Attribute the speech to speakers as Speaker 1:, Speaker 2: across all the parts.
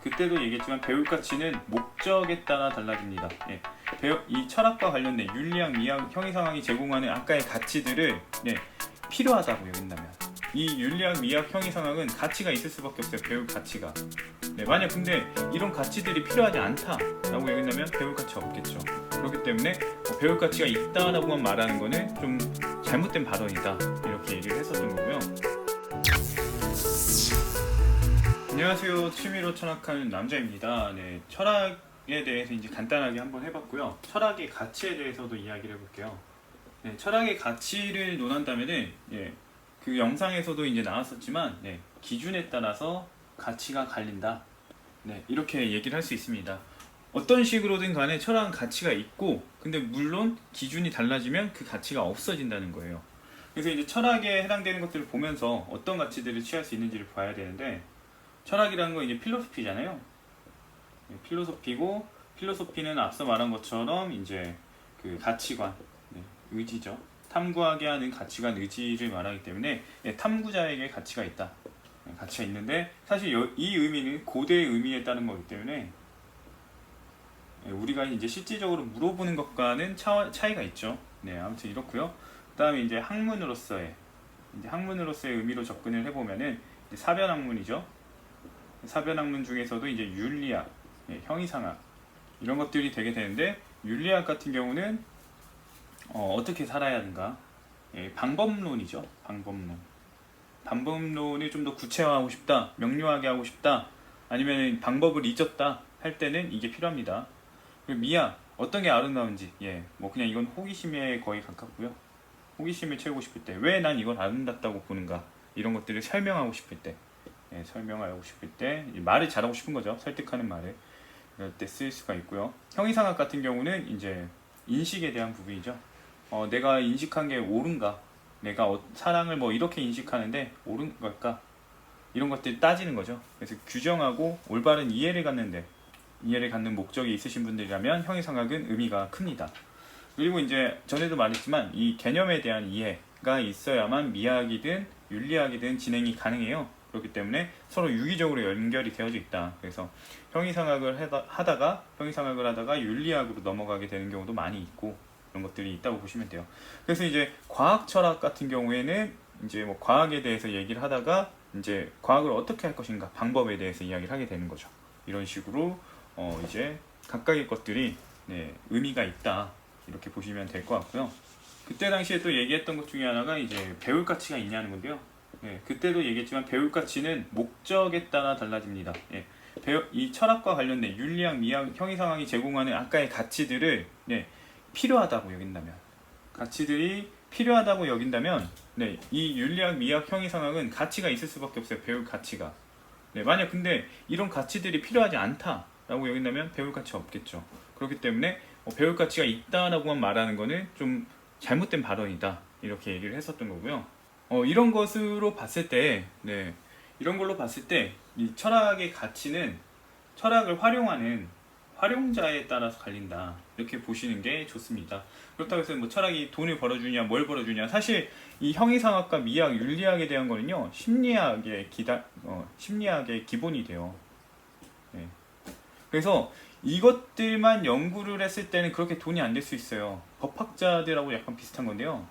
Speaker 1: 그때도 얘기했지만 배울 가치는 목적에 따라 달라집니다. 이 철학과 관련된 윤리학, 미학, 형이상학이 제공하는 아까의 가치들을 필요하다고 여긴다면 이 윤리학, 미학, 형이상학은 가치가 있을 수밖에 없어요. 배울 가치가. 만약 근데 이런 가치들이 필요하지 않다라고 여긴다면 배울 가치가 없겠죠. 그렇기 때문에 배울 가치가 있다라고만 말하는 거는 좀 잘못된 발언이다 이렇게 얘기를 했었던 거고요. 안녕하세요. 취미로 철학하는 남자입니다. 철학에 대해서 이제 간단하게 한번 해봤고요. 철학의 가치에 대해서도 이야기를 해볼게요. 철학의 가치를 논한다면은 그 영상에서도 이제 나왔었지만 기준에 따라서 가치가 갈린다. 이렇게 얘기를 할 수 있습니다. 어떤 식으로든 간에 철학은 가치가 있고, 근데 물론 기준이 달라지면 그 가치가 없어진다는 거예요. 그래서 이제 철학에 해당되는 것들을 보면서 어떤 가치들을 취할 수 있는지를 봐야 되는데, 철학이라는 건 이제 필로소피잖아요. 필로소피고, 필로소피는 앞서 말한 것처럼 이제 그 가치관, 의지죠. 탐구하게 하는 가치관, 의지를 말하기 때문에 탐구자에게 가치가 있다. 가치가 있는데 사실 이 의미는 고대의 의미에 따른 거기 때문에 우리가 이제 실질적으로 물어보는 것과는 차이가 있죠. 아무튼 이렇고요. 그다음에 이제 학문으로서의 의미로 접근을 해보면은 사변학문이죠. 사변학문 중에서도 이제 윤리학, 형이상학 이런 것들이 되게 되는데, 윤리학 같은 경우는 어떻게 살아야 하는가, 방법론이죠. 방법론을 좀 더 구체화하고 싶다, 명료하게 하고 싶다, 아니면 방법을 잊었다 할 때는 이게 필요합니다. 그리고 미학, 어떤 게 아름다운지, 뭐 그냥 이건 호기심에 거의 가깝고요. 호기심을 채우고 싶을 때, 왜 난 이걸 아름답다고 보는가, 이런 것들을 설명하고 싶을 때, 말을 잘하고 싶은 거죠. 설득하는 말을. 그럴 때 쓸 수가 있고요. 형이상학 같은 경우는 이제 인식에 대한 부분이죠. 내가 인식한 게 옳은가, 내가 사랑을 뭐 이렇게 인식하는데 옳은 걸까, 이런 것들 따지는 거죠. 그래서 규정하고 올바른 이해를 갖는 목적이 있으신 분들이라면 형이상학은 의미가 큽니다. 그리고 이제 전에도 말했지만 이 개념에 대한 이해가 있어야만 미학이든 윤리학이든 진행이 가능해요. 그렇기 때문에 서로 유기적으로 연결이 되어져 있다. 그래서 형이상학을 하다가 윤리학으로 넘어가게 되는 경우도 많이 있고, 그런 것들이 있다고 보시면 돼요. 그래서 이제 과학 철학 같은 경우에는 이제 뭐 과학에 대해서 얘기를 하다가 이제 과학을 어떻게 할 것인가, 방법에 대해서 이야기를 하게 되는 거죠. 이런 식으로 이제 각각의 것들이 의미가 있다, 이렇게 보시면 될 것 같고요. 그때 당시에 또 얘기했던 것 중에 하나가 이제 배울 가치가 있냐는 건데요. 그때도 얘기했지만 배울 가치는 목적에 따라 달라집니다. 이 철학과 관련된 윤리학, 미학, 형이상학이 제공하는 아까의 가치들을 필요하다고 여긴다면 이 윤리학, 미학, 형이상학은 가치가 있을 수밖에 없어요. 배울 가치가. 만약 근데 이런 가치들이 필요하지 않다라고 여긴다면 배울 가치가 없겠죠. 그렇기 때문에 배울 가치가 있다라고만 말하는 거는 좀 잘못된 발언이다, 이렇게 얘기를 했었던 거고요. 이런 걸로 봤을 때 이 철학의 가치는 철학을 활용하는 활용자에 따라서 갈린다, 이렇게 보시는 게 좋습니다. 그렇다고 해서 뭐 철학이 돈을 벌어주냐, 뭘 벌어주냐, 사실 이 형이상학과 미학, 윤리학에 대한 거는요 심리학의 기본이 돼요. 그래서 이것들만 연구를 했을 때는 그렇게 돈이 안 될 수 있어요. 법학자들하고 약간 비슷한 건데요.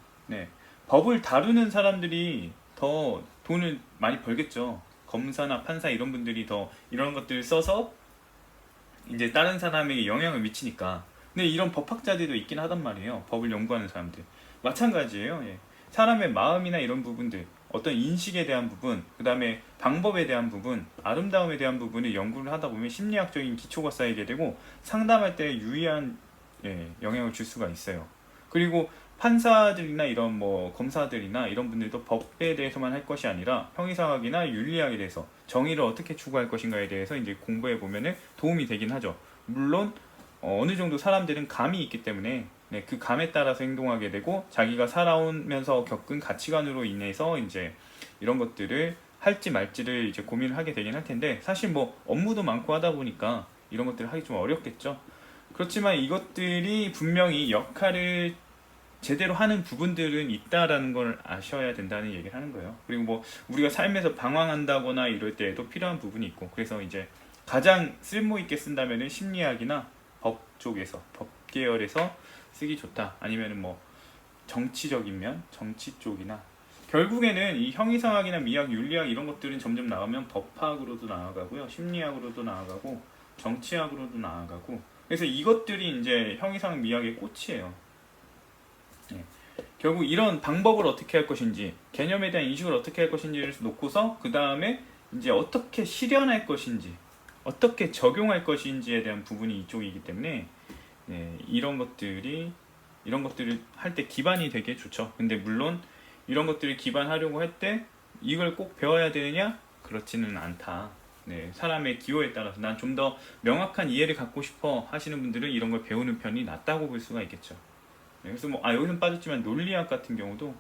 Speaker 1: 법을 다루는 사람들이 더 돈을 많이 벌겠죠. 검사나 판사 이런 분들이 더 이런 것들을 써서 이제 다른 사람에게 영향을 미치니까. 근데 이런 법학자들도 있긴 하단 말이에요. 법을 연구하는 사람들. 마찬가지예요. 사람의 마음이나 이런 부분들, 어떤 인식에 대한 부분, 그 다음에 방법에 대한 부분, 아름다움에 대한 부분을 연구를 하다 보면 심리학적인 기초가 쌓이게 되고 상담할 때 유의한 영향을 줄 수가 있어요. 그리고 판사들이나 이런 뭐 검사들이나 이런 분들도 법에 대해서만 할 것이 아니라 형이상학이나 윤리학에 대해서 정의를 어떻게 추구할 것인가에 대해서 이제 공부해 보면은 도움이 되긴 하죠. 물론 어느 정도 사람들은 감이 있기 때문에 그 감에 따라서 행동하게 되고 자기가 살아오면서 겪은 가치관으로 인해서 이제 이런 것들을 할지 말지를 이제 고민을 하게 되긴 할 텐데, 사실 뭐 업무도 많고 하다 보니까 이런 것들을 하기 좀 어렵겠죠. 그렇지만 이것들이 분명히 역할을 제대로 하는 부분들은 있다라는 걸 아셔야 된다는 얘기를 하는 거예요. 그리고 뭐 우리가 삶에서 방황한다거나 이럴 때에도 필요한 부분이 있고, 그래서 이제 가장 쓸모 있게 쓴다면은 심리학이나 법 쪽에서, 법 계열에서 쓰기 좋다. 아니면은 뭐 정치적인 면, 정치 쪽이나, 결국에는 이 형이상학이나 미학, 윤리학 이런 것들은 점점 나가면 법학으로도 나아가고요, 심리학으로도 나아가고, 정치학으로도 나아가고, 그래서 이것들이 이제 형이상학, 미학의 꽃이에요. 네. 결국 이런 방법을 어떻게 할 것인지, 개념에 대한 인식을 어떻게 할 것인지를 놓고서 그 다음에 이제 어떻게 실현할 것인지, 어떻게 적용할 것인지에 대한 부분이 이쪽이기 때문에, 네, 이런 것들을 할 때 기반이 되게 좋죠. 근데 물론 이런 것들을 기반하려고 할 때 이걸 꼭 배워야 되느냐? 그렇지는 않다. 네, 사람의 기호에 따라서 난 좀 더 명확한 이해를 갖고 싶어 하시는 분들은 이런 걸 배우는 편이 낫다고 볼 수가 있겠죠. 네, 그래서 뭐 여기는 빠졌지만 논리학 같은 경우도,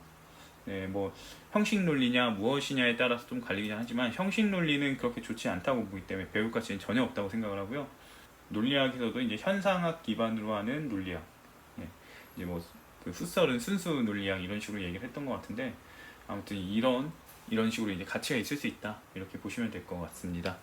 Speaker 1: 네, 뭐 형식 논리냐 무엇이냐에 따라서 좀 갈리긴 하지만 형식 논리는 그렇게 좋지 않다고 보기 때문에 배울 가치는 전혀 없다고 생각을 하고요. 논리학에서도 이제 현상학 기반으로 하는 논리학, 네, 이제 뭐 그 훗설은 순수 논리학 이런 식으로 얘기를 했던 것 같은데, 아무튼 이런 식으로 이제 가치가 있을 수 있다, 이렇게 보시면 될 것 같습니다.